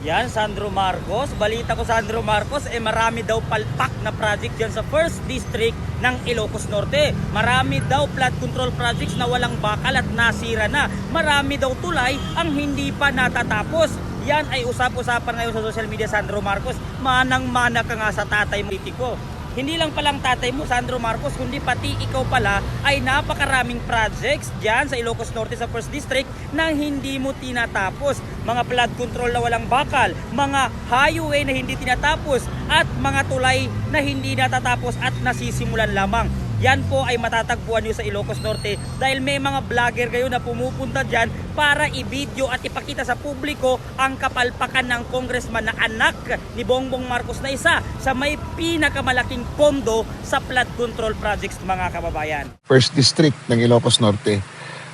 Yan, Sandro Marcos. Balita ko, Sandro Marcos, marami daw palpak na project dyan sa 1st District ng Ilocos Norte. Marami daw flood control projects na walang bakal at nasira na. Marami daw tulay ang hindi pa natatapos. Yan ay usap-usapan ngayon sa social media, Sandro Marcos. Manang-mana ka nga sa tatay mo, politiko. Hindi lang palang tatay mo, Sandro Marcos, kundi pati ikaw pala ay napakaraming projects dyan sa Ilocos Norte sa 1st District na hindi mo tinatapos. Mga flood control na walang bakal, mga highway na hindi tinatapos, at mga tulay na hindi natatapos at nasisimulan lamang. Yan po ay matatagpuan nyo sa Ilocos Norte dahil may mga vlogger kayo na pumupunta dyan para i-video at ipakita sa publiko ang kapalpakan ng congressman na anak ni Bongbong Marcos na isa sa may pinakamalaking pondo sa flood control projects, mga kababayan. 1st District ng Ilocos Norte.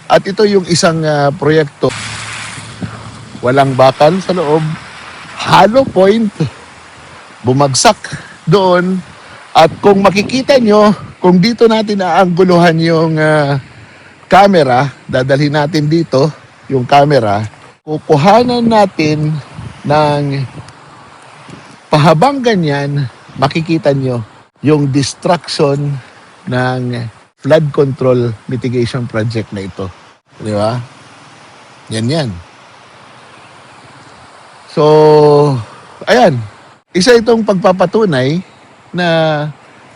At ito yung isang proyekto. Walang bakal sa loob, hollow point, bumagsak doon. At kung makikita nyo, kung dito natin aanggulohan yung camera, dadalhin natin dito yung camera, kukuhanan natin ng pahabang ganyan, makikita nyo yung destruction ng flood control mitigation project na ito. Di ba? Yan. So, ayan. Isa itong pagpapatunay na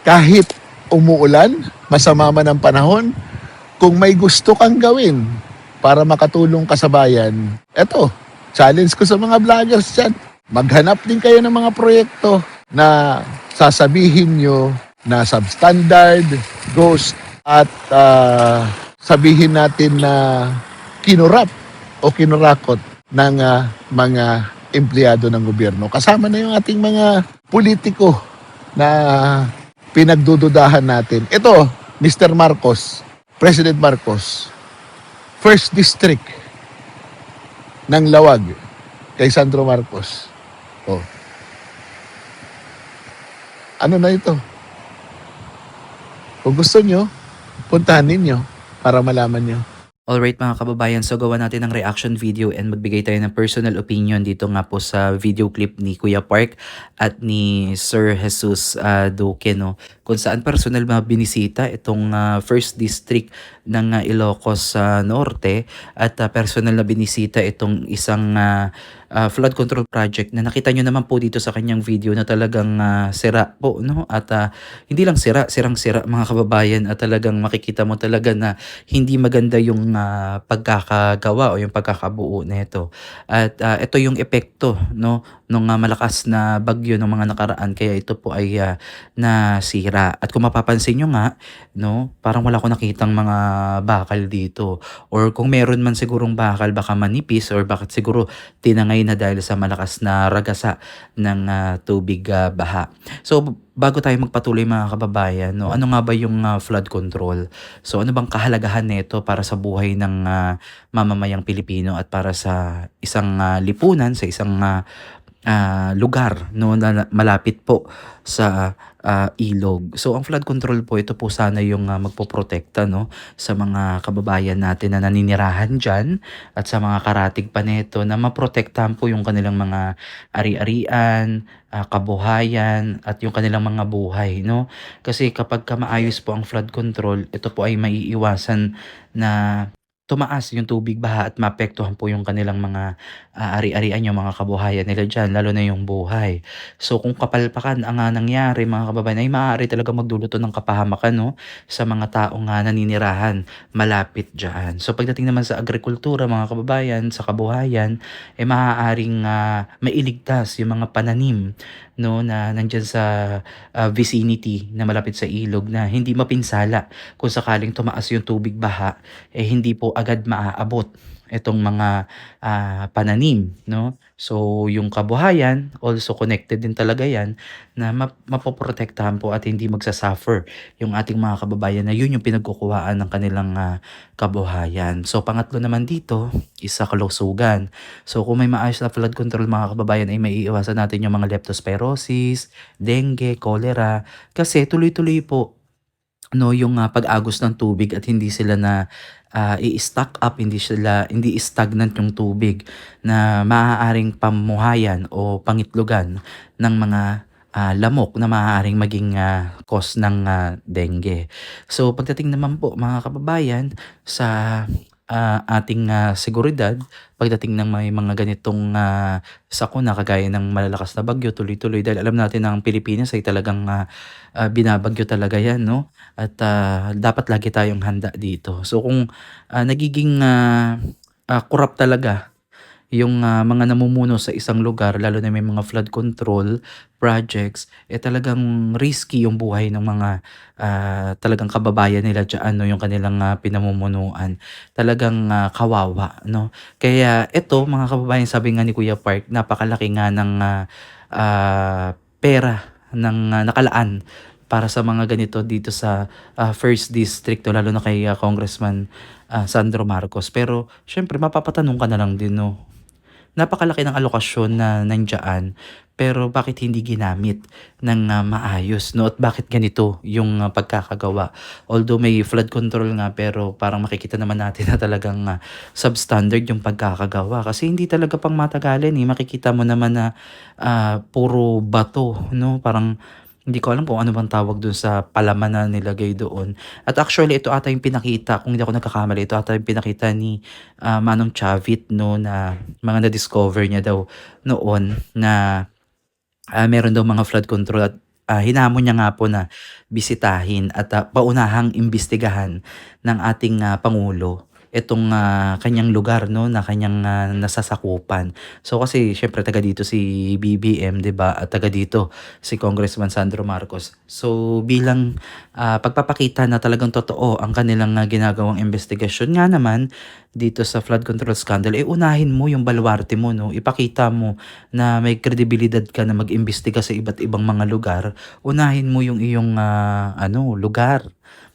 kahit umuulan, masama man ang panahon, kung may gusto kang gawin para makatulong ka sa bayan, eto, challenge ko sa mga vloggers dyan. Maghanap din kayo ng mga proyekto na sasabihin nyo na substandard, ghost, at sabihin natin na kinurap o kinurakot ng mga empleyado ng gobyerno. Kasama na yung ating mga politiko na pinagdududahan natin. Ito, Mr. Marcos, President Marcos, 1st District ng Lawag kay Sandro Marcos. Oh. Ano na ito? Kung gusto nyo, puntahan ninyo para malaman nyo. Alright mga kababayan, so gawa natin ng reaction video and magbigay tayo ng personal opinion dito nga po sa video clip ni Kuya Park at ni Sir Jesus Duque, no? Kung saan personal binisita itong 1st District ng Ilocos Norte at personal na binisita itong isang flood control project na nakita nyo naman po dito sa kanyang video na talagang sira po, no? At hindi lang sirang-sira mga kababayan, at talagang makikita mo talaga na hindi maganda yung pagkakagawa o yung pagkakabuo nito. At ito yung epekto, no, nung malakas na bagyo ng mga nakaraan, kaya ito po ay nasira. At kung mapapansin nyo nga, no, parang wala ko nakitang mga bakal dito, or kung meron man sigurong bakal, baka manipis or bakit siguro tinangay na dahil sa malakas na ragasa ng tubig baha. So bago tayo magpatuloy mga kababayan, no, ano nga ba yung flood control? So ano bang kahalagahan nito para sa buhay ng mamamayang Pilipino at para sa isang lipunan, sa isang lugar, no, na malapit po sa ilog. So ang flood control po, ito po sana yung magpoprotekta, no, sa mga kababayan natin na naninirahan dyan at sa mga karatig pa nito, na maprotektahan po yung kanilang mga ari-arian, kabuhayan at yung kanilang mga buhay, no? Kasi kapag maayos po ang flood control, ito po ay maiiwasan na tumaas yung tubig baha at maapektuhan po yung kanilang mga ari-arian, yung mga kabuhayan nila dyan, lalo na yung buhay. So kung kapalpakan ang nangyari mga kababayan, ay maaari talaga magdulot ng kapahamakan, no, sa mga taong naninirahan malapit dyan. So pagdating naman sa agrikultura mga kababayan, sa kabuhayan, ay maaaring mailigtas yung mga pananim, no, na nandyan sa vicinity na malapit sa ilog, na hindi mapinsala kung sakaling tumaas yung tubig baha, hindi po agad maaabot itong mga pananim, no? So yung kabuhayan also connected din talaga yan, na mapoprotektahan po at hindi magsasuffer yung ating mga kababayan, na yun yung pinagkukuhaan ng kanilang kabuhayan. So pangatlo naman dito is sa kalusugan. So kung may maayos na flood control mga kababayan, ay maiiwasan natin yung mga leptospirosis, dengue, cholera, kasi tuloy-tuloy po no, yung pag-agos ng tubig at hindi sila na i-stock up, hindi stagnant yung tubig na maaaring pamuhayan o pangitlugan ng mga lamok na maaaring maging cause ng dengue. So pagdating naman po mga kababayan sa ating seguridad, pagdating ng may mga ganitong sakuna kagaya ng malalakas na bagyo tuloy-tuloy, dahil alam natin na ang Pilipinas ay talagang binabagyo talaga yan, no? At dapat lagi tayong handa dito. So kung nagiging corrupt talaga yung mga namumuno sa isang lugar, lalo na may mga flood control projects, talagang risky yung buhay ng mga talagang kababayan nila dyan, no, yung kanilang pinamumunuan. Talagang kawawa, no? Kaya ito, mga kababayan, sabi nga ni Kuya Park, napakalaki nga ng pera ng nakalaan para sa mga ganito dito sa first district, no, lalo na kay Congressman Sandro Marcos. Pero syempre mapapatanong ka na lang din, no, napakalaki ng alokasyon na nandiyan, pero bakit hindi ginamit ng maayos, no? At bakit ganito yung pagkakagawa? Although may flood control nga, pero parang makikita naman natin na talagang substandard yung pagkakagawa. Kasi hindi talaga pang matagalan eh. Makikita mo naman na puro bato, no? Parang hindi ko alam kung ano bang tawag dun sa palaman na nilagay doon. At actually, ito ata yung pinakita, kung hindi ako nagkakamali, ito ata yung pinakita ni Manong Chavit, no, na mga na-discover niya daw noon na meron daw mga flood control at hinamon niya nga po na bisitahin at paunahang imbestigahan ng ating Pangulo itong kanyang lugar, no, na kanyang nasasakupan. So kasi syempre taga dito si BBM, 'di ba? At taga dito si Congressman Sandro Marcos. So bilang pagpapakita na talagang totoo ang kanilang ginagawang investigasyon nga naman dito sa flood control scandal, unahin mo yung baluarte mo, no? Ipakita mo na may kredibilidad ka na mag-imbestiga sa iba't ibang mga lugar. Unahin mo yung iyong lugar.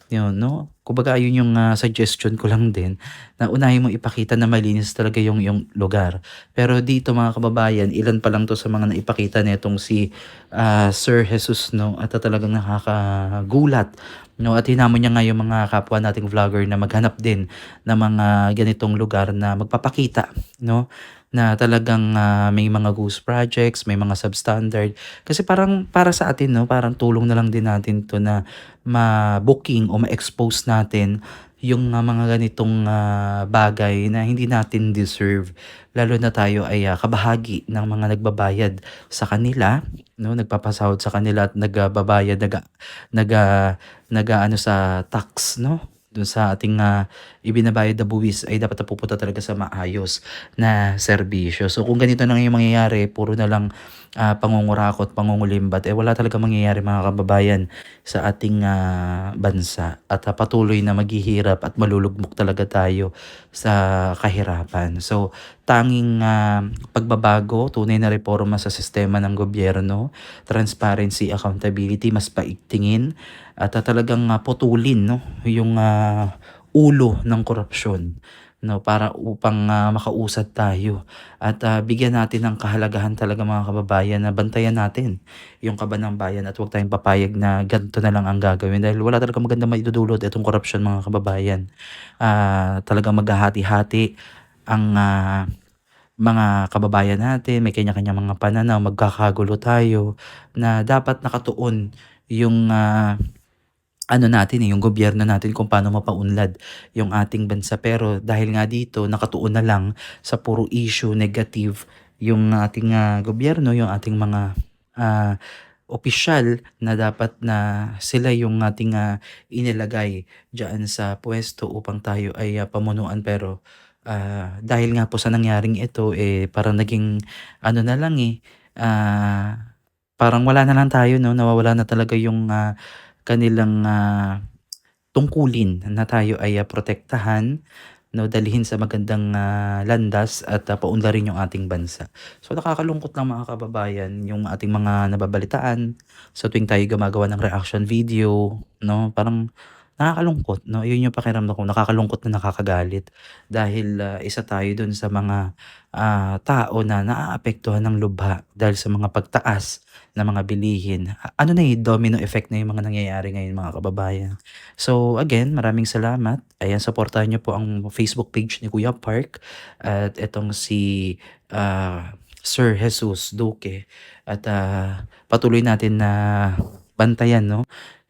Yun, no? Kumbaga yun yung suggestion ko lang din, na unahin mo ipakita na malinis talaga yung lugar. Pero dito mga kababayan, ilan pa lang to sa mga naipakita nitong si Sir Jesus, no? At talagang nakakagulat, no? At hinamon niya nga yung mga kapwa nating vlogger na maghanap din ng mga ganitong lugar na magpapakita, no, na talagang may mga ghost projects, may mga substandard. Kasi parang para sa atin, no, parang tulong na lang din natin to na ma-booking o ma-expose natin yung mga ganitong bagay na hindi natin deserve. Lalo na tayo ay kabahagi ng mga nagbabayad sa kanila, no, nagpapasahod sa kanila at nagbabayad, ano sa tax, no, dun sa ating ibinabayad na buwis ay dapat napupunta talaga sa maayos na serbisyo. So kung ganito na yung mangyayari, puro na lang pangungurakot, pangungulimbat, wala talaga mangyayari mga kababayan sa ating bansa. At patuloy na maghihirap at malulugmok talaga tayo sa kahirapan. So tanging pagbabago, tunay na reforma sa sistema ng gobyerno, transparency, accountability, mas paigtingin at talagang putulin, no, yung ulo ng korupsyon, no, para upang makausad tayo at bigyan natin ng kahalagahan talaga mga kababayan, na bantayan natin yung kaban ng bayan at huwag tayong papayag na ganito na lang ang gagawin, dahil wala talaga maganda maidudulot itong korupsyon mga kababayan. Talagang maghahati-hati ang mga kababayan natin, may kanya-kanyang mga pananaw, magkakagulo tayo, na dapat nakatuon yung natin yung gobyerno natin kung paano mapaunlad yung ating bansa. Pero dahil nga dito, nakatuon na lang sa puro issue, negative, yung ating gobyerno, yung ating mga opisyal na dapat na sila yung ating inilagay dyan sa pwesto upang tayo ay pamunuan. Pero dahil nga po sa nangyaring ito, parang naging na lang parang wala na lang tayo, no, nawawala na talaga yung kanilang tungkulin na tayo ay protektahan, no, dalhin sa magandang landas at paunlarin yung ating bansa. So nakakalungkot lang mga kababayan yung ating mga nababalitaan sa tuwing tayo gumagawa ng reaction video, no, parang nakakalungkot 'no, yun yung pakiramdam ko, nakakalungkot na nakakagalit. Dahil, isa tayo dun sa mga, tao na naaapektuhan ng lubha dahil sa mga pagtaas ng mga bilihin. Ano na, domino effect na yung mga nangyayari ngayon mga kababayan. So again, maraming salamat. Ayan, supportahan niyo po ang Facebook page ni Kuya Park at itong si, Sir Jesus Duque at, patuloy natin na bantayan 'no,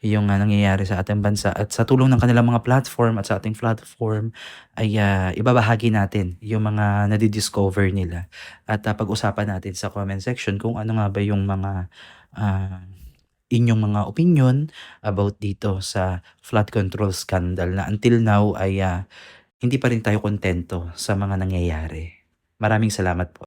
yung, nangyayari sa ating bansa at sa tulong ng kanilang mga platform at sa ating platform ay, ibabahagi natin yung mga nadi-discover nila at, pag-usapan natin sa comment section kung ano nga ba yung mga, ah, inyong mga opinion about dito sa flood control scandal na until now ay, hindi pa rin tayo kontento sa mga nangyayari. Maraming salamat po.